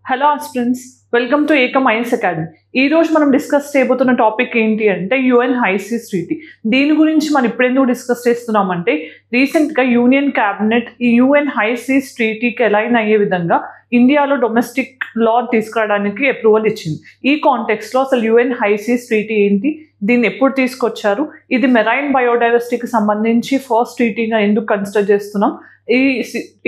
Hello aspirants, welcome to Ekam IAS academy. ఈ రోజు మనం డిస్కస్ చేయబోతున్న టాపిక్ ఏంటి అంటే యుఎన్ హై సీస్ ట్రీటీ. దీని గురించి మనం ఇప్పుడు ఎందుకు డిస్కస్ చేస్తున్నామంటే రీసెంట్గా యూనియన్ క్యాబినెట్ ఈ యుఎన్ హై సీస్ ట్రీటీకి అలైన్ అయ్యే విధంగా ఇండియాలో డొమెస్టిక్ లా తీసుకురావడానికి అప్రూవల్ ఇచ్చింది. ఈ కాంటెక్స్లో అసలు యుఎన్ హై సీస్ ట్రీటీ ఏంటి, దీన్ని ఎప్పుడు తీసుకొచ్చారు, ఇది మెరైన్ బయోడైవర్సిటీకి సంబంధించి ఫస్ట్ ట్రీటీగా ఎందుకు కన్సిడర్ చేస్తున్నాం,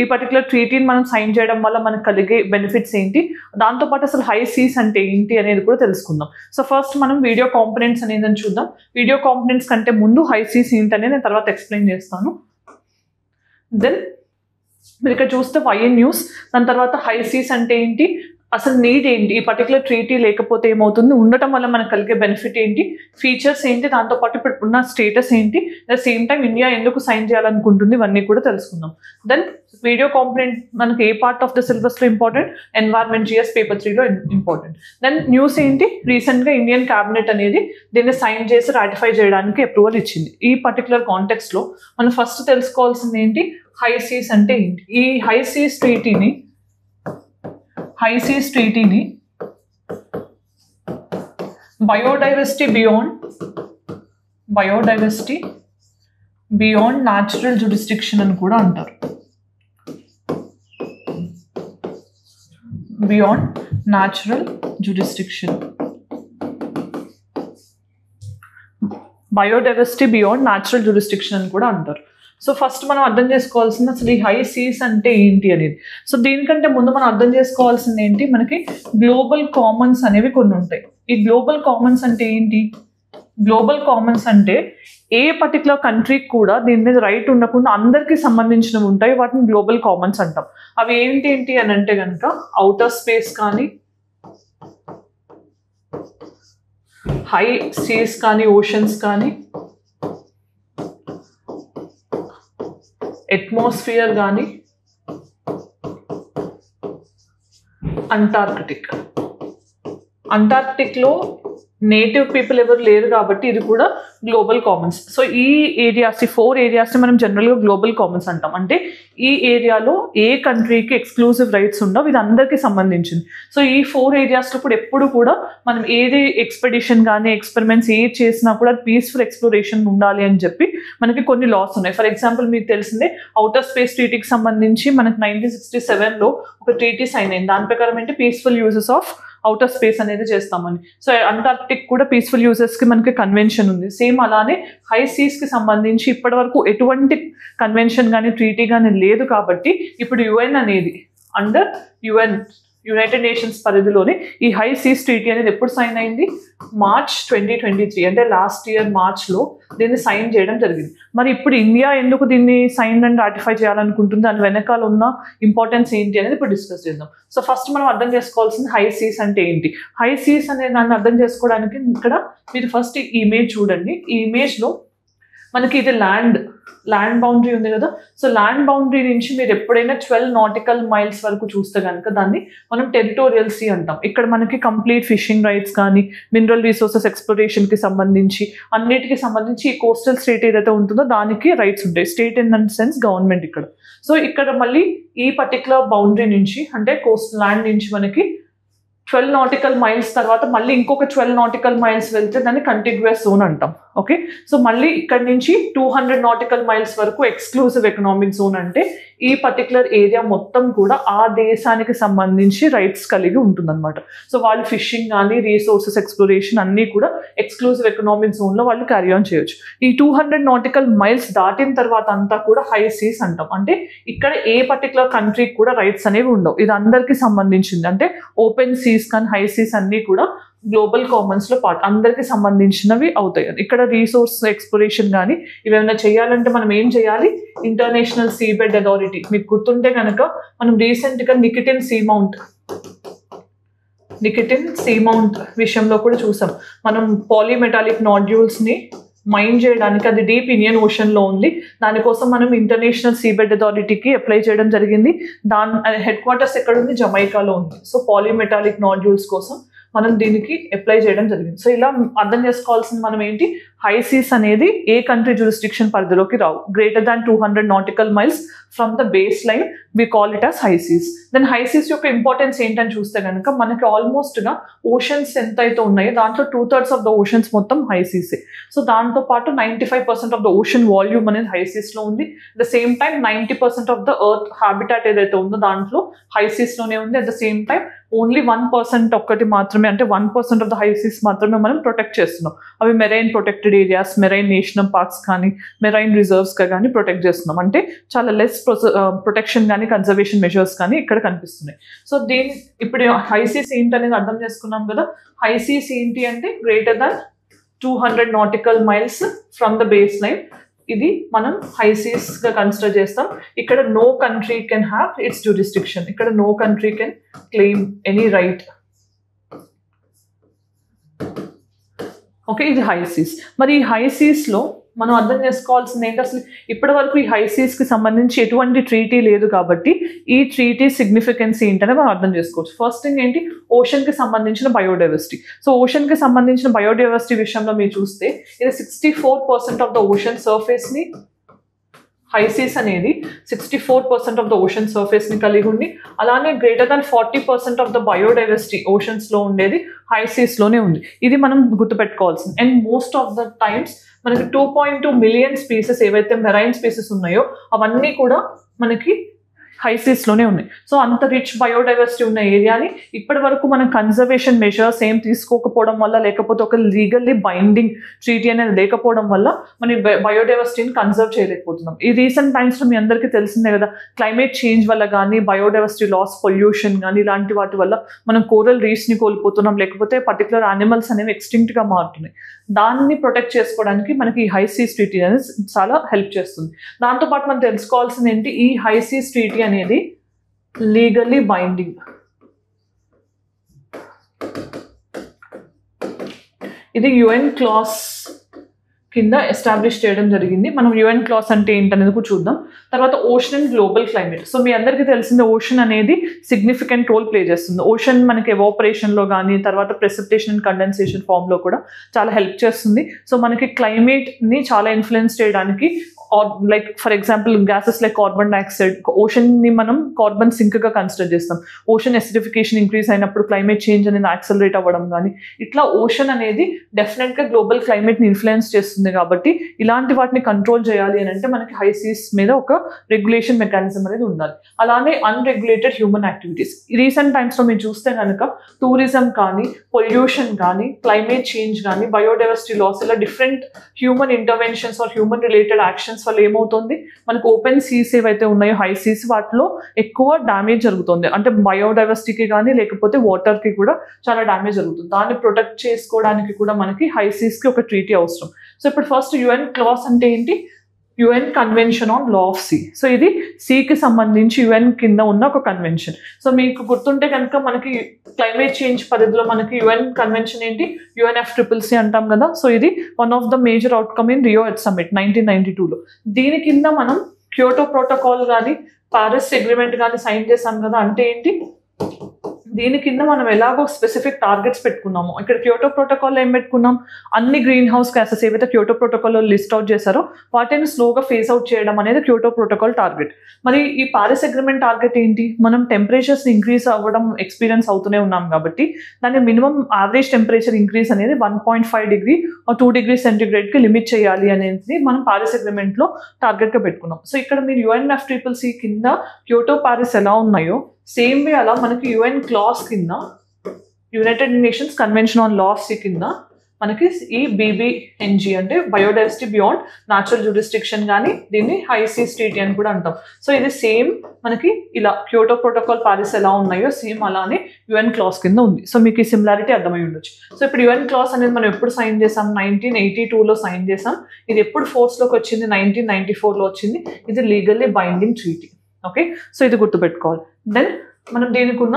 ఈ పర్టికులర్ ట్రీటీని మనం సైన్ చేయడం వల్ల మనకు కలిగే బెనిఫిట్స్ ఏంటి, దాంతోపాటు అసలు హై సీస్ అంటే ఏంటి అనేది కూడా తెలుసుకుందాం. సో ఫస్ట్ మనం వీడియో కాంపోనెంట్స్ అనేది చూద్దాం. వీడియో కాంపోనెంట్స్ కంటే ముందు హై సీస్ ఏంటి అనేది నేను తర్వాత ఎక్స్ప్లెయిన్ చేస్తాను. దెన్ మీరు ఇక్కడ చూస్తే వైఎన్ న్యూస్, దాని తర్వాత హై సీస్ అంటే ఏంటి, అసలు నీడ్ ఏంటి, ఈ పర్టికులర్ ట్రీటీ లేకపోతే ఏమవుతుంది, ఉండటం వల్ల మనకు కలిగే బెనిఫిట్ ఏంటి, ఫీచర్స్ ఏంటి, దాంతోపాటు ఇప్పుడు ఉన్న స్టేటస్ ఏంటి, at the same time India ఎందుకు సైన్ చేయాలనుకుంటుంది, ఇవన్నీ కూడా తెలుసుకుందాం. దెన్ వీడియో కాంపోనెంట్ మనకి ఏ పార్ట్ ఆఫ్ ద సిలబస్లో ఇంపార్టెంట్, ఎన్వైర్న్మెంట్ జిఎస్ పేపర్ 3లో ఇంపార్టెంట్. దెన్ న్యూస్ ఏంటి, రీసెంట్గా ఇండియన్ క్యాబినెట్ అనేది దీన్ని సైన్ చేసి రాటిఫై చేయడానికి అప్రూవల్ ఇచ్చింది. ఈ పర్టికులర్ కాంటెక్స్లో మనం ఫస్ట్ తెలుసుకోవాల్సింది ఏంటి, హై సీస్ అంటే ఏంటి. ఈ హై సీస్ ట్రీటీని బయోడైవర్సిటీ బియాండ్ న్యాచురల్ జ్యూరిస్డిక్షన్ అని కూడా అంటారు. Beyond natural jurisdiction, biodiversity beyond natural jurisdiction అని కూడా అంటారు. సో ఫస్ట్ మనం అర్థం చేసుకోవాల్సింది అసలు ఈ హై సీస్ అంటే ఏంటి అనేది. సో దీనికంటే ముందు మనం అర్థం చేసుకోవాల్సింది ఏంటి, మనకి గ్లోబల్ కామన్స్ అనేవి కొన్ని ఉంటాయి. ఈ గ్లోబల్ కామన్స్ అంటే ఏంటి, గ్లోబల్ కామన్స్ అంటే ఏ పర్టికులర్ కంట్రీకి కూడా దీని మీద రైట్ ఉండకుండా అందరికీ సంబంధించినవి ఉంటాయి, వాటిని గ్లోబల్ కామన్స్ అంటాం. అవి ఏంటి అని అంటే కనుక అవుటర్ స్పేస్ కానీ, హై సీస్ కానీ, ఓషన్స్ కానీ, అట్మాస్ఫియర్ కానీ, అంటార్క్టిక్లో నేటివ్ పీపుల్ ఎవరు లేరు కాబట్టి ఇది కూడా గ్లోబల్ కామన్స్. సో ఈ ఏరియాస్, ఈ 4 ఏరియాస్ని మనం జనరల్గా గ్లోబల్ కామన్స్ అంటాం. అంటే ఈ ఏరియాలో ఏ కంట్రీకి ఎక్స్క్లూజివ్ రైట్స్ ఉండవు, ఇది అందరికీ సంబంధించింది. సో ఈ 4 ఏరియాస్లో కూడా ఎప్పుడు కూడా మనం ఏది ఎక్స్పెడిషన్ కానీ ఎక్స్పెరిమెంట్స్ ఏది చేసినా కూడా పీస్ఫుల్ ఎక్స్ప్లోరేషన్ ఉండాలి అని చెప్పి మనకి కొన్ని లాస్ ఉన్నాయి. ఫర్ ఎగ్జాంపుల్ మీకు తెలిసిందే అవుటర్ స్పేస్ ట్రీటీకి సంబంధించి మనకి 1967లో ఒక ట్రీటీ సైన్ అయింది. దాని ప్రకారం ఏంటి, peaceful uses of outer space అనేది చేస్తామని. సో అంటార్క్టిక్ కూడా పీస్ఫుల్ యూజెస్కి మనకి కన్వెన్షన్ ఉంది. సేమ్ అలానే హై సీస్కి సంబంధించి ఇప్పటి వరకు ఎటువంటి కన్వెన్షన్ కానీ ట్రీటీ కానీ లేదు కాబట్టి ఇప్పుడు యుఎన్ అనేది అండర్ యునైటెడ్ నేషన్స్ పరిధిలోనే ఈ హై సీస్ ట్రీటీ అనేది ఎప్పుడు సైన్ అయింది, మార్చ్ 2023, అంటే లాస్ట్ ఇయర్ మార్చ్లో దీన్ని సైన్ చేయడం జరిగింది. మరి ఇప్పుడు ఇండియా ఎందుకు దీన్ని సైన్ అండ్ రాటిఫై చేయాలనుకుంటుంది, దాని వెనకాల ఉన్న ఇంపార్టెన్స్ ఏంటి అనేది ఇప్పుడు డిస్కస్ చేద్దాం. సో ఫస్ట్ మనం అర్థం చేసుకోవాల్సింది హై సీస్ అంటే ఏంటి. హై సీస్ అనే దాన్ని అర్థం చేసుకోవడానికి ఇక్కడ మీరు ఫస్ట్ ఈ ఇమేజ్ చూడండి. ఈ ఇమేజ్లో మనకి ఇది ల్యాండ్ బౌండరీ ఉంది కదా. సో ల్యాండ్ బౌండరీ నుంచి మీరు ఎప్పుడైనా 12 నాటికల్ మైల్స్ వరకు చూస్తే కనుక దాన్ని మనం టెరిటోరియల్ సీ అంటాం. ఇక్కడ మనకి కంప్లీట్ ఫిషింగ్ రైట్స్ కానీ మినరల్ రిసోర్సెస్ ఎక్స్ప్లోరేషన్కి సంబంధించి అన్నిటికీ సంబంధించి ఈ కోస్టల్ స్టేట్ ఏదైతే ఉంటుందో దానికి రైట్స్ ఉంటాయి. State in the sense government ఇక్కడ. సో ఇక్కడ మళ్ళీ ఈ పర్టికులర్ బౌండరీ నుంచి అంటే కోస్టల్ ల్యాండ్ నుంచి మనకి 12 నాటికల్ మైల్స్ తర్వాత మళ్ళీ ఇంకొక 12 నాటికల్ మైల్స్ వెళ్తే దాన్ని కంటిగ్యువస్ జోన్ అంటాం. ఓకే, సో మళ్ళీ ఇక్కడ నుంచి 200 నాటికల్ మైల్స్ వరకు ఎక్స్క్లూజివ్ ఎకనామిక్ జోన్, అంటే ఈ పర్టికులర్ ఏరియా మొత్తం కూడా ఆ దేశానికి సంబంధించి రైట్స్ కలిగి ఉంటుందన్నమాట. సో వాళ్ళు ఫిషింగ్ కానీ రీసోర్సెస్ ఎక్స్ప్లోరేషన్ అన్నీ కూడా ఎక్స్క్లూజివ్ ఎకనామిక్ జోన్లో వాళ్ళు క్యారీ ఆన్ చేయొచ్చు. ఈ 200 నాటికల్ మైల్స్ దాటిన తర్వాత అంతా కూడా హై సీస్ అంటాం. అంటే ఇక్కడ ఏ పర్టికులర్ కంట్రీకి కూడా రైట్స్ అనేవి ఉండవు, ఇది అందరికీ సంబంధించింది. అంటే ఓపెన్ సీస్ కానీ హై సీస్ అన్నీ కూడా గ్లోబల్ కామన్స్లో పార్ట్, అందరికీ సంబంధించినవి అవుతాయి. ఇక్కడ రీసోర్స్ ఎక్స్ప్లోరేషన్ కానీ ఇవేమైనా చేయాలంటే మనం ఏం చేయాలి, ఇంటర్నేషనల్ సీబెడ్ అథారిటీ. మీకు గుర్తుంటే కనుక మనం రీసెంట్గా నికెటిన్ సీ మౌంట్ విషయంలో కూడా చూసాం. మనం పాలీమెటాలిక్ నాడ్యూల్స్ని మైన్ చేయడానికి, అది డీప్ ఇండియన్ ఓషన్లో ఉంది, దానికోసం మనం ఇంటర్నేషనల్ సీబెడ్ అథారిటీకి అప్లై చేయడం జరిగింది. దాని హెడ్ క్వార్టర్స్ ఎక్కడ ఉంది, జమైకాలో ఉంది. సో పాలీమెటాలిక్ నాడ్యూల్స్ కోసం మనం దీనికి అప్లై చేయడం జరిగింది. సో ఇలా అర్థం చేసుకోవాల్సింది మనం ఏంటి, హై సీస్ అనేది ఏ కంట్రీ జ్యూరిస్డిక్షన్ పరిధిలోకి రావు. Greater than 200 nautical miles from the base line we call it as high seas. Then high seas యొక్క ఇంపార్టెన్స్ ఏంటని చూస్తే కనుక మనకి ఆల్మోస్ట్గా ఓషన్స్ ఎంత అయితే ఉన్నాయో దాంట్లో 2/3 ఆఫ్ ద ఓషన్స్ మొత్తం హై సీసే. సో దాంతో పాటు 95% ఆఫ్ ద ఓషన్ వాల్యూమ్ అనేది హై సీస్లో ఉంది. At the same time 90% of the earth habitat ఏదైతే ఉందో దాంట్లో హై సీస్లోనే ఉంది. At the same time only 1% ఒక్కటి మాత్రమే, అంటే 1% ఆఫ్ ద హై సీస్ మాత్రమే మనం ప్రొటెక్ట్ చేస్తున్నాం. అవి marine protected areas, marine national parks కానీ మెరైన్ రిజర్వ్స్గా కానీ ప్రొటెక్ట్ చేస్తున్నాం. అంటే చాలా లెస్ ప్రొటెక్షన్ కానీ కన్జర్వేషన్ మెజర్స్ కానీ ఇక్కడ కనిపిస్తున్నాయి. సో ఇప్పుడు హై సీస్ ఏంటి అనేది అర్థం చేసుకున్నాం కదా. హై సీస్ ఏంటి అంటే greater than 200 nautical miles from the base line. ఇది మనం హై సీస్ గా కన్సిడర్ చేస్తాం. ఇక్కడ no country can have its jurisdiction. ఇక్కడ no country can claim any right. Okay, ఇది హై సీస్. మరి ఈ హై సీస్లో మనం అర్థం చేసుకోవాల్సింది ఏంటి, అసలు ఇప్పటి వరకు ఈ హై సీస్కి సంబంధించి ఎటువంటి ట్రీటీ లేదు కాబట్టి ఈ ట్రీటీ సిగ్నిఫికెన్స్ ఏంటనే మనం అర్థం చేసుకోవచ్చు. ఫస్ట్ థింగ్ ఏంటి, ఓషన్కి సంబంధించిన బయోడైవర్సిటీ. సో ఓషన్కి సంబంధించిన బయోడైవర్సిటీ విషయంలో మీరు చూస్తే ఇది 64% ఆఫ్ ద ఓషన్ సర్ఫేస్ని, హై సీస్ అనేది 64% ఆఫ్ ద ఓషన్ సర్ఫేస్ని కలిగి ఉంది. అలానే greater than 40% of the biodiversity ఓషన్స్లో ఉండేది హై సీస్లోనే ఉంది. ఇది మనం గుర్తుపెట్టుకోవాల్సింది. And most of the times మనకి 2.2 మిలియన్ స్పీసెస్ ఏవైతే మెరైన్ స్పీసెస్ ఉన్నాయో అవన్నీ కూడా మనకి హై సీస్లోనే ఉన్నాయి. సో అంత రిచ్ బయోడైవర్సిటీ ఉన్న ఏరియాని ఇప్పటి వరకు మనం కన్జర్వేషన్ మెజర్స్ ఏం తీసుకోకపోవడం వల్ల, లేకపోతే ఒక లీగల్లీ బైండింగ్ ట్రీటీ అనేది లేకపోవడం వల్ల మన బయోడైవర్సిటీని కన్జర్వ్ చేయలేకపోతున్నాం. ఈ రీసెంట్ టైమ్స్లో మీ అందరికీ తెలిసిందే కదా, క్లైమేట్ చేంజ్ వల్ల కానీ, బయోడైవర్సిటీ లాస్, పొల్యూషన్ కానీ ఇలాంటి వాటి వల్ల మనం కోరల్ రీఫ్స్ని కోల్పోతున్నాం, లేకపోతే పర్టికులర్ యానిమల్స్ అనేవి ఎక్స్టింక్ట్గా మారుతున్నాయి. దాన్ని ప్రొటెక్ట్ చేసుకోవడానికి మనకి ఈ హై సీస్ ట్రీటీ అనేది చాలా హెల్ప్ చేస్తుంది. దాంతోపాటు మనం తెలుసుకోవాల్సింది ఏంటి, ఈ హై సీస్ ట్రీటీ అనేది లీగల్లీ బైండింగ్. ఇది యుఎన్ క్లాస్ కింద ఎస్టాబ్లిష్ చేయడం జరిగింది. మనం యుఎన్ క్లాస్ అంటే ఏంటనేది కూడా చూద్దాం. తర్వాత ocean and global climate. So మీ అందరికీ తెలిసిందే ఓషన్ అనేది సిగ్నిఫికెంట్ రోల్ ప్లే చేస్తుంది. ఓషన్ మనకి ఎవాపరేషన్లో కానీ, తర్వాత ప్రెసిపిటేషన్ అండ్ కండెన్సేషన్ ఫామ్లో కూడా చాలా హెల్ప్ చేస్తుంది. సో మనకి క్లైమేట్ని చాలా ఇన్ఫ్లుయెన్స్ చేయడానికి, like for example gases like carbon dioxide, ఓషన్ని మనం కార్బన్ సింక్గా కన్సిడర్ చేస్తాం. ఓషన్ ఎసిడిఫికేషన్ ఇంక్రీజ్ అయినప్పుడు క్లైమేట్ చేంజ్ అనేది యాక్సలరేట్ అవ్వడం కానీ, ఇట్లా ఓషన్ అనేది డెఫినెట్గా గ్లోబల్ క్లైమేట్ని ఇన్ఫ్లుయెన్స్ చేస్తుంది. కాబట్టి ఇలాంటి వాటిని కంట్రోల్ చేయాలి అని అంటే మనకి హై సీస్ మీద ఒక రెగ్యులేషన్ మెకానిజం అనేది ఉండాలి. అలానే అన్రెగ్యులేటెడ్ హ్యూమన్ యాక్టివిటీస్. రీసెంట్ టైమ్స్లో మీరు చూస్తే కనుక టూరిజం కానీ, పొల్యూషన్ కానీ, క్లైమేట్ చేంజ్ కానీ, బయోడైవర్సిటీ లాస్, ఇలా different human interventions or human related actions వల్ల ఏమవుతుంది, మనకు ఓపెన్ సీస్ ఏవైతే ఉన్నాయో హై సీస్, వాటిలో ఎక్కువ డ్యామేజ్ జరుగుతుంది. అంటే బయోడైవర్సిటీకి కానీ, లేకపోతే వాటర్కి కూడా చాలా డ్యామేజ్ జరుగుతుంది. దాన్ని ప్రొటెక్ట్ చేసుకోవడానికి కూడా మనకి హై సీస్కి ఒక ట్రీటీ అవసరం. సో ఇప్పుడు ఫస్ట్ యుఎన్ క్లాస్ అంటే ఏంటి, UN convention on law of sea. So ఇది సీకి సంబంధించి యుఎన్ కింద ఉన్న ఒక కన్వెన్షన్. సో మీకు గుర్తుంటే కనుక మనకి క్లైమేట్ చేంజ్ పరిధిలో మనకి యుఎన్ కన్వెన్షన్ ఏంటి, UNFCCC అంటాం కదా. సో ఇది one of the major outcome in Rio Earth Summit 1992లో. దీని కింద మనం క్యోటో ప్రోటోకాల్ కానీ, పారిస్ అగ్రిమెంట్ కానీ సైన్ చేసాం కదా. అంటే ఏంటి, దీని కింద మనం ఎలాగో స్పెసిఫిక్ టార్గెట్స్ పెట్టుకున్నాము. ఇక్కడ క్యోటో ప్రోటోకాల్లో ఏం పెట్టుకున్నాం, అన్ని గ్రీన్ హౌస్ గ్యాసెస్ ఏవైతే క్యోటో ప్రోటోకాల్లో లిస్ట్ అవుట్ చేశారో వాటిని స్లోగా ఫేస్ అవుట్ చేయడం అనేది క్యోటో ప్రోటోకాల్ టార్గెట్. మరి ఈ పారిస్ అగ్రిమెంట్ టార్గెట్ ఏంటి, మనం టెంపరేచర్స్ ఇంక్రీజ్ అవ్వడం ఎక్స్పీరియన్స్ అవుతూనే ఉన్నాం కాబట్టి దాని మినిమం యావరేజ్ టెంపరేచర్ ఇంక్రీజ్ అనేది 1.5 డిగ్రీ 2 డిగ్రీ సెంటిగ్రేడ్కి లిమిట్ చేయాలి అనేది మనం పారిస్ అగ్రిమెంట్లో టార్గెట్గా పెట్టుకున్నాం. సో ఇక్కడ మీరు UNFCCC కింద క్యోటో పారిస్ ఎలా ఉన్నాయో సేమ్ వే అలా మనకి యుఎన్ క్లాస్ కింద, United Nations convention on law of sea కింద మనకి ఈ BBNG అంటే బయోడైవర్సిటీ బియాండ్ న్యాచురల్ జ్యూరిస్డిక్షన్ కానీ, దీన్ని హై సీస్ ట్రీటీ అని కూడా అంటాం. సో ఇది సేమ్ మనకి ఇలా క్యోటో ప్రోటోకాల్ పారిస్ ఎలా ఉన్నాయో సేమ్ అలానే యుఎన్ క్లాస్ కింద ఉంది. సో మీకు ఈ సిమిలారిటీ అర్థమై ఉండొచ్చు. సో ఇప్పుడు యుఎన్ క్లాస్ అనేది మనం ఎప్పుడు సైన్ చేసాం, 1982లో సైన్ చేసాం. ఇది ఎప్పుడు ఫోర్స్లోకి వచ్చింది, 1994లో వచ్చింది. ఇది legally binding treaty. Okay, so ఇది గుర్తుపెట్టుకోవాలి. దెన్ మనం దీనికి ఉన్న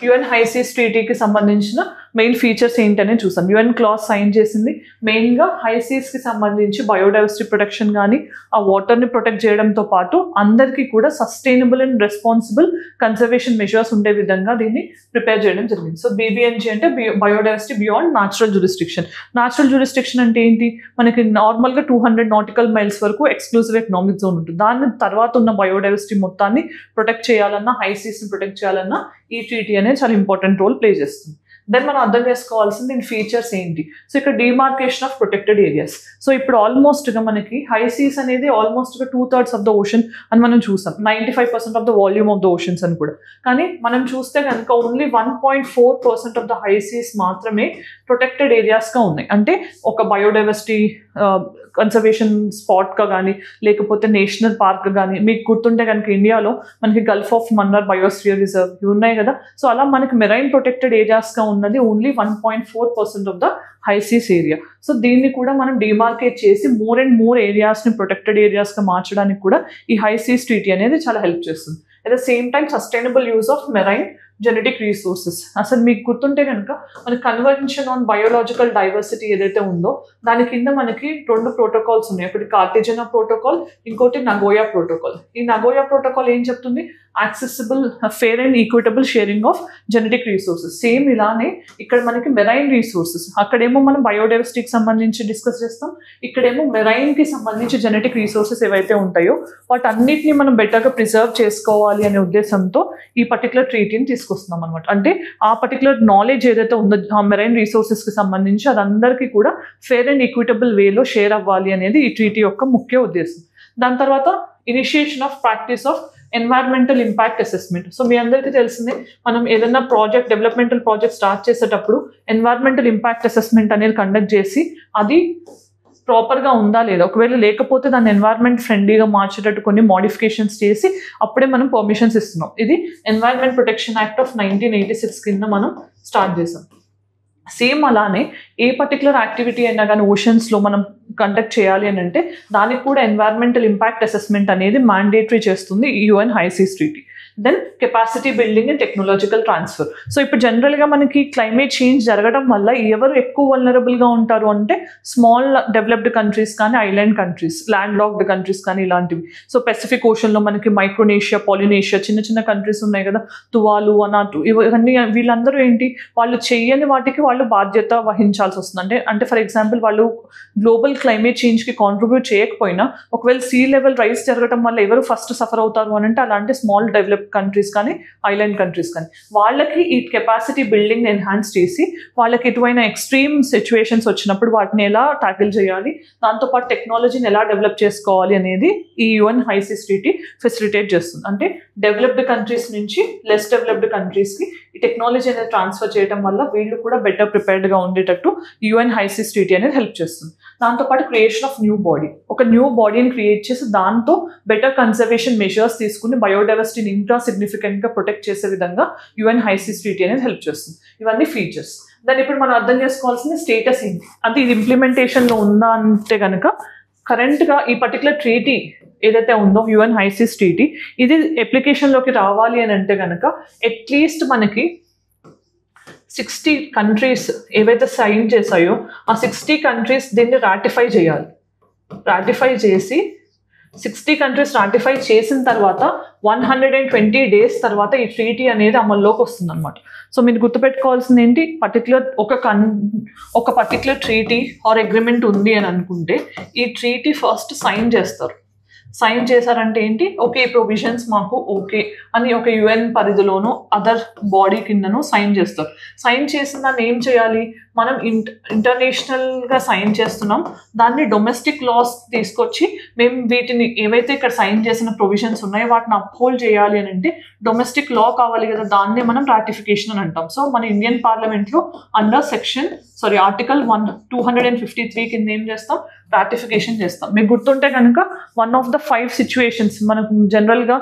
యుఎన్ హై సీస్ ట్రీటీకి సంబంధించిన మెయిన్ ఫీచర్స్ ఏంటనే చూసాం. యుఎన్ క్లాస్ సైన్ చేసింది మెయిన్గా హై సీస్కి సంబంధించి బయోడైవర్సిటీ ప్రొటెక్షన్ కానీ ఆ వాటర్ని ప్రొటెక్ట్ చేయడంతో పాటు అందరికీ కూడా sustainable and responsible conservation measures ఉండే విధంగా దీన్ని ప్రిపేర్ చేయడం జరిగింది. సో బీబీఎన్జీ అంటే biodiversity beyond natural jurisdiction. Natural jurisdiction అంటే ఏంటి, మనకి నార్మల్గా 200 నాటికల్ మైల్స్ వరకు ఎక్స్క్లూజివ్ ఎకనామిక్ జోన్ ఉంటుంది. దాని తర్వాత ఉన్న బయోడైవర్సిటీ మొత్తాన్ని ప్రొటెక్ట్ చేయాలన్నా, హై సీస్ని ప్రొటెక్ట్ చేయాలన్నా ఈ ట్రీటీ అనేది చాలా ఇంపార్టెంట్ రోల్ ప్లే చేస్తుంది. దెన్ మనం అర్థం చేసుకోవాల్సింది దీని ఫీచర్స్ ఏంటి. సో ఇక్కడ demarcation of protected areas. So ఇప్పుడు ఆల్మోస్ట్గా మనకి హై సీస్ అనేది ఆల్మోస్ట్గా 2/3 ఆఫ్ ద ఓషన్ అని మనం చూసాం, 95% of the volume of the oceans అని కూడా. కానీ మనం చూస్తే కనుక only 1.4% of the high seas మాత్రమే ప్రొటెక్టెడ్ ఏరియాస్గా ఉన్నాయి. అంటే ఒక బయోడైవర్సిటీ కన్సర్వేషన్ స్పాట్గా కానీ లేకపోతే నేషనల్ పార్క్ కానీ, మీకు గుర్తుంటే కనుక ఇండియాలో మనకి Gulf of Mannar biosphere reserve ఇవి ఉన్నాయి కదా. సో అలా మనకి మెరైన్ ప్రొటెక్టెడ్ ఏరియాస్గా ఉన్నది only 1.4% of the high seas area. So దీన్ని కూడా మనం డిమార్కేట్ చేసి మోర్ అండ్ మోర్ ఏరియాస్ని ప్రొటెక్టెడ్ ఏరియాస్గా మార్చడానికి కూడా ఈ హై సీస్ ట్రీటీ అనేది చాలా హెల్ప్ చేస్తుంది. At the same time sustainable use of marine genetic resources. అసలు మీకు గుర్తుంటే కనుక మన కన్వెన్షన్ ఆన్ బయోలాజికల్ డైవర్సిటీ ఏదైతే ఉందో దాని కింద మనకి 2 ప్రోటోకాల్స్ ఉన్నాయి. ఒకటి కార్టెజెనా ప్రోటోకాల్, ఇంకోటి నగోయా ప్రోటోకాల్. ఈ నగోయా ప్రోటోకాల్ ఏం చెప్తుంది, accessible fair and equitable sharing of genetic resources. Same ఇలానే ఇక్కడ మనకి మెరైన్ రీసోర్సెస్, అక్కడేమో మనం బయోడైవర్సిటీకి సంబంధించి డిస్కస్ చేస్తాం, ఇక్కడేమో మెరైన్కి సంబంధించి జెనెటిక్ రీసోర్సెస్ ఏవైతే ఉంటాయో వాటన్నిటిని మనం బెటర్గా ప్రిజర్వ్ చేసుకోవాలి అనే ఉద్దేశంతో ఈ పర్టికులర్ ట్రీటీని తీసుకొస్తున్నాం అనమాట. అంటే ఆ పర్టికులర్ నాలెడ్జ్ ఏదైతే ఉందో ఆ మెరైన్ రీసోర్సెస్కి సంబంధించి అది అందరికీ కూడా ఫేర్ అండ్ ఈక్విటబుల్ వేలో షేర్ అవ్వాలి అనేది ఈ ట్రీటీ యొక్క ముఖ్య ఉద్దేశం. దాని తర్వాత initiation of practice of environmental impact assessment. So మీ అందరికీ తెలిసిందే, మనం ఏదైనా డెవలప్మెంటల్ ప్రాజెక్ట్ స్టార్ట్ చేసేటప్పుడు ఎన్వైర్మెంటల్ ఇంపాక్ట్ అసెస్మెంట్ అనేది కండక్ట్ చేసి అది ప్రాపర్గా ఉందా లేదా, ఒకవేళ లేకపోతే దాన్ని ఎన్వైర్మెంట్ ఫ్రెండ్లీగా మార్చేటట్టు కొన్ని మోడిఫికేషన్స్ చేసి అప్పుడే మనం పర్మిషన్స్ ఇస్తున్నాం. ఇది ఎన్వైర్మెంట్ ప్రొటెక్షన్ యాక్ట్ ఆఫ్ 1986 కింద మనం స్టార్ట్ చేసాం. సేమ్ అలానే ఏ పర్టికులర్ యాక్టివిటీ అయినా కానీ ఓషన్స్లో మనం కండక్ట్ చేయాలి అని అంటే దానికి కూడా ఎన్వైర్మెంటల్ ఇంపాక్ట్ అసెస్మెంట్ అనేది మ్యాండేటరీ చేస్తుంది ఈ UN high seas treaty. Then capacity building and technological transfer. So ఇప్పుడు జనరల్గా మనకి క్లైమేట్ చేంజ్ జరగడం వల్ల ఎవరు ఎక్కువ వల్నరబుల్గా ఉంటారు అంటే స్మాల్ డెవలప్డ్ కంట్రీస్ కానీ, island countries, land locked countries కానీ ఇలాంటివి. సో పెసిఫిక్ ఓషన్లో మనకి మైక్రోనేషియా, పాలినేషియా చిన్న చిన్న కంట్రీస్ ఉన్నాయి కదా, తువాలు, అనాటు, ఇవన్నీ వీళ్ళందరూ ఏంటి, వాళ్ళు చెయ్యని వాటికి వాళ్ళు బాధ్యత వహించాల్సి వస్తుంది. అంటే ఫర్ ఎగ్జాంపుల్ వాళ్ళు గ్లోబల్ క్లైమేట్ చేంజ్కి కాంట్రిబ్యూట్ చేయకపోయినా ఒకవేళ సీ లెవెల్ రైజ్ జరగడం వల్ల ఎవరు ఫస్ట్ సఫర్ అవుతారు అని అంటే అలాంటి స్మాల్ డెవలప్డ్ కంట్రీస్ కానీ, ఐలాండ్ కంట్రీస్ కానీ, వాళ్ళకి ఈ కెపాసిటీ బిల్డింగ్ ఎన్హాన్స్ చేసి వాళ్ళకి ఎటువైనా ఎక్స్ట్రీమ్ సిచ్యువేషన్స్ వచ్చినప్పుడు వాటిని ఎలా ట్యాకిల్ చేయాలి, దాంతోపాటు టెక్నాలజీని ఎలా డెవలప్ చేసుకోవాలి అనేది ఈ UN high seas treaty facilitate చేస్తుంది. అంటే డెవలప్డ్ కంట్రీస్ నుంచి లెస్ డెవలప్డ్ కంట్రీస్కి ఈ టెక్నాలజీ అనేది ట్రాన్స్ఫర్ చేయడం వల్ల వీళ్ళు కూడా బెటర్ ప్రిపేర్డ్గా ఉండేటట్టు యుఎన్ హై సీస్ ట్రీటీ అనేది హెల్ప్ చేస్తుంది. దాంతోపాటు క్రియేషన్ ఆఫ్ న్యూ బాడీ, ఒక న్యూ బాడీని క్రియేట్ చేసి దాంతో బెటర్ కన్జర్వేషన్ మెజర్స్ తీసుకుని బయోడైవర్సిటీని ఇంకా సిగ్నిఫికెంట్గా ప్రొటెక్ట్ చేసే విధంగా యుఎన్ హై సీస్ ట్రీటీ అనేది హెల్ప్ చేస్తుంది. ఇవన్నీ ఫీచర్స్. దాన్ని ఇప్పుడు మనం అర్థం చేసుకోవాల్సింది స్టేటస్ ఏంటి, అంటే ఇది ఇంప్లిమెంటేషన్లో ఉందా అంటే కనుక కరెంట్గా ఈ పర్టికులర్ ట్రీటీ ఏదైతే ఉందో యుఎన్ హై సీస్ ట్రీటీ ఇది అప్లికేషన్లోకి రావాలి అని అంటే కనుక అట్లీస్ట్ మనకి 60 కంట్రీస్ ఏవైతే సైన్ చేశాయో ఆ 60 కంట్రీస్ దీన్ని రాటిఫై చేయాలి. రాటిఫై చేసి 60 కంట్రీస్ రాటిఫై చేసిన తర్వాత 120 days తర్వాత ఈ ట్రీటీ అనేది అమల్లోకి వస్తుంది అనమాట. సో మీరు గుర్తుపెట్టుకోవాల్సింది ఏంటి, ఒక పర్టికులర్ ట్రీటీ ఆర్ అగ్రిమెంట్ ఉంది అని అనుకుంటే ఈ ట్రీటీ ఫస్ట్ సైన్ చేస్తారు. సైన్ చేశారంటే ఏంటి, ఓకే ఈ ప్రొవిజన్స్ మాకు ఓకే అని ఒక యుఎన్ పరిధిలోనో అదర్ బాడీ కిందనో సైన్ చేస్తారు. సైన్ చేసిన దాన్ని ఏం చేయాలి, మనం ఇంటర్నేషనల్గా సైన్ చేస్తున్నాం, దాన్ని డొమెస్టిక్ లాస్ తీసుకొచ్చి మేము వీటిని ఏవైతే ఇక్కడ సైన్ చేసిన ప్రొవిజన్స్ ఉన్నాయో వాటిని అప్హోల్డ్ చేయాలి అని అంటే డొమెస్టిక్ లా కావాలి కదా, దాన్నే మనం రాటిఫికేషన్ అని అంటాం. సో మన ఇండియన్ పార్లమెంట్లో అండర్ ఆర్టికల్ 253 కింద ఏం చేస్తాం, రాటిఫికేషన్ చేస్తాం. మీకు గుర్తుంటే కనుక 1 of the 5 situations మనకు జనరల్గా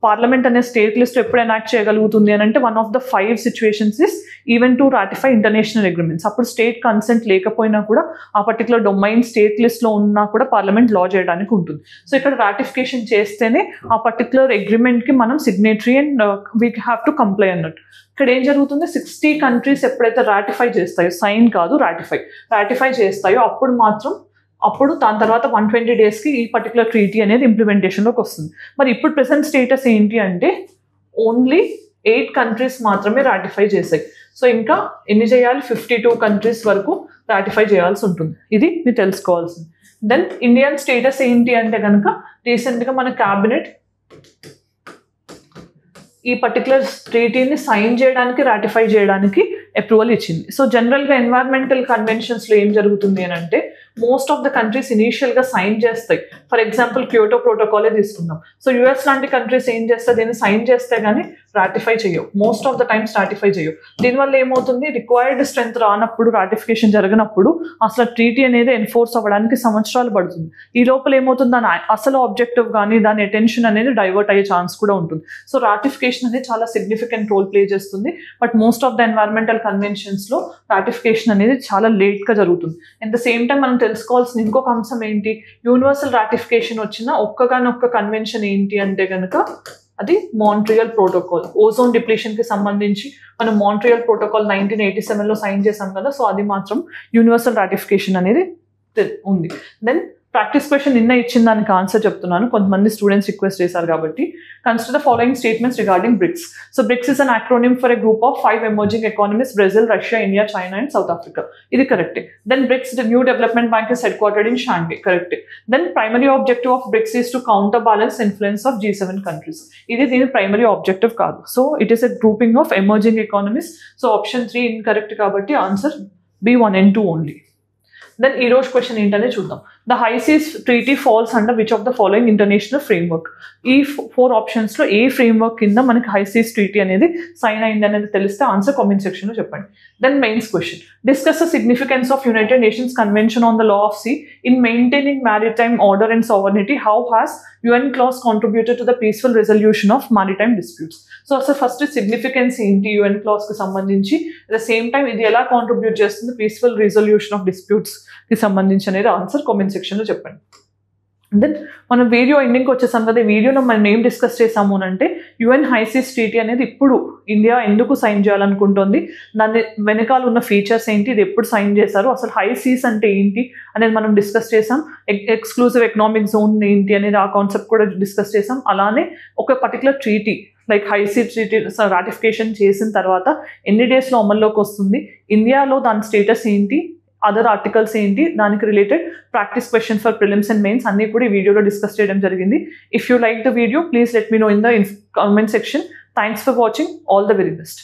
పార్లమెంట్ అనే స్టేట్ లిస్ట్ ఎప్పుడు ఎనాక్ట్ చేయగలుగుతుంది అని అంటే one of the 5 situations is even to ratify international agreements. అప్పుడు స్టేట్ కన్సెంట్ లేకపోయినా కూడా ఆ పర్టికులర్ డొమైన్ స్టేట్ లిస్ట్లో ఉన్నా కూడా పార్లమెంట్ లా చేయడానికి ఉంటుంది. సో ఇక్కడ రాటిఫికేషన్ చేస్తేనే ఆ పర్టికులర్ అగ్రిమెంట్కి మనం signatory and we have to comply అన్నట్టు. ఇక్కడ ఏం జరుగుతుంది, 60 కంట్రీస్ ఎప్పుడైతే రాటిఫై చేస్తాయో, సైన్ కాదు రాటిఫై చేస్తాయో అప్పుడు దాని తర్వాత 120 డేస్కి ఈ పర్టికులర్ ట్రీటీ అనేది ఇంప్లిమెంటేషన్లోకి వస్తుంది. మరి ఇప్పుడు ప్రెసెంట్ స్టేటస్ ఏంటి అంటే ఓన్లీ 8 కంట్రీస్ మాత్రమే రాటిఫై చేశాయి. సో ఇంకా ఎన్ని చేయాలి, 52 కంట్రీస్ వరకు రాటిఫై చేయాల్సి ఉంటుంది. ఇది మీరు తెలుసుకోవాల్సింది. దెన్ ఇండియన్ స్టేటస్ ఏంటి అంటే కనుక రీసెంట్గా మన క్యాబినెట్ ఈ పర్టికులర్ ట్రీటీని సైన్ చేయడానికి రాటిఫై చేయడానికి అప్రూవల్ ఇచ్చింది. సో జనరల్గా ఎన్వైర్మెంటల్ కన్వెన్షన్స్లో ఏం జరుగుతుంది అని అంటే మోస్ట్ ఆఫ్ ద కంట్రీస్ ఇనీషియల్గా సైన్ చేస్తాయి. ఫర్ ఎగ్జాంపుల్ క్యోటో ప్రోటోకాలే తీసుకుందాం. సో యుఎస్ లాంటి కంట్రీస్ ఏం చేస్తాయి, దీన్ని సైన్ చేస్తే కానీ రాటిఫై చేయవు, most of the times ratify చేయవు. దీనివల్ల ఏమవుతుంది, రిక్వైర్డ్ స్ట్రెంత్ రానప్పుడు, రాటిఫికేషన్ జరగనప్పుడు అసలు ట్రీటీ అనేది ఎన్ఫోర్స్ అవ్వడానికి సంవత్సరాలు పడుతుంది. ఈ లోపల ఏమవుతుంది, దాని అసలు ఆబ్జెక్టివ్ కానీ దాని అటెన్షన్ అనేది డైవర్ట్ అయ్యే ఛాన్స్ కూడా ఉంటుంది. సో రాటిఫికేషన్ అనేది చాలా సిగ్నిఫికెంట్ రోల్ ప్లే చేస్తుంది. But most of the environmental కన్వెన్షన్స్లో రాటిఫికేషన్ అనేది చాలా లేట్గా జరుగుతుంది. అట్ ద సేమ్ టైం మనం తెలుసుకోవాల్సిన ఇంకొక అంశం ఏంటి, యూనివర్సల్ రాటిఫికేషన్ వచ్చిన ఒక్కగానొక్క కన్వెన్షన్ ఏంటి అంటే కనుక అది మాంట్రియల్ ప్రోటోకాల్. ఓజోన్ డిప్లీషన్కి సంబంధించి మనం మాంట్రియల్ ప్రోటోకాల్ 1987లో సైన్ చేసాం కదా. సో అది మాత్రం యూనివర్సల్ రాటిఫికేషన్ అనేది ఉంది. దెన్ ప్రాక్టీస్ క్వశ్చన్ నిన్న ఇచ్చిన దానికి ఆన్సర్ చెప్తున్నాను, కొంతమంది స్టూడెంట్స్ రిక్వెస్ట్ చేశారు కాబట్టి. Consider the following statements regarding BRICS. So BRICS is an acronym for a group of 5 emerging economies: Brazil, Russia, India, China and South Africa. ఇది కరెక్టే. Then BRICS, the new development bank is headquartered in Shanghai. కరెక్టే. Then primary objective of BRICS is to counterbalance influence of G7 countries. ఇది దీని primary objective కాదు. So it is a grouping of emerging economies. So option 3 incorrect కాబట్టి answer B1 and 2 only. Then ఈ రోజు question ఏంటనే చూద్దాం. The high seas treaty falls under which of the following international framework. ఈ 4 ఆప్షన్స్లో ఏ framework కింద మనకి హై సీస్ ట్రీటీ అనేది సైన్ అయింది అనేది తెలిస్తే ఆన్సర్ కామెంట్ సెక్షన్లో చెప్పండి. Then mains question, discuss the significance of United Nations convention on the law of sea in maintaining maritime order and sovereignty. How has UN clause contributed to the peaceful resolution of maritime disputes. So అసలు first significance ఏంటి UN clause కి సంబంధించి, at the same time ఇది ఎలా contribute చేస్తుంది peaceful resolution of disputes కి సంబంధించి అనేది ఆన్సర్ కామెంట్ సెక్షన్లో చెప్పండి. దెన్ మనం వీడియో ఎండింగ్కి వచ్చేసాం కదా. ఈ వీడియోలో మనం ఏం డిస్కస్ చేసాము అంటే UN హై సీస్ ట్రీటీ అనేది ఇప్పుడు ఇండియా ఎందుకు సైన్ చేయాలనుకుంటుంది, దాని వెనకాల ఉన్న ఫీచర్స్ ఏంటి, ఇది ఎప్పుడు సైన్ చేశారు, అసలు హై సీస్ అంటే ఏంటి అనేది మనం డిస్కస్ చేసాం. ఎక్స్క్లూజివ్ ఎకనామిక్ జోన్ ఏంటి అనేది ఆ కాన్సెప్ట్ కూడా డిస్కస్ చేసాం. అలానే ఒక particular treaty like high sea treaty ratification చేసిన తర్వాత ఎన్ని డేస్లో అమల్లోకి వస్తుంది, ఇండియాలో దాని స్టేటస్ ఏంటి, అదర్ ఆర్టికల్స్ ఏంటి, దానికి related practice question for prelims and mains అన్నీ కూడా ఈ వీడియోలో డిస్కస్ చేయడం జరిగింది. If you like the video please let me know in the comment section. Thanks for watching. All the very best.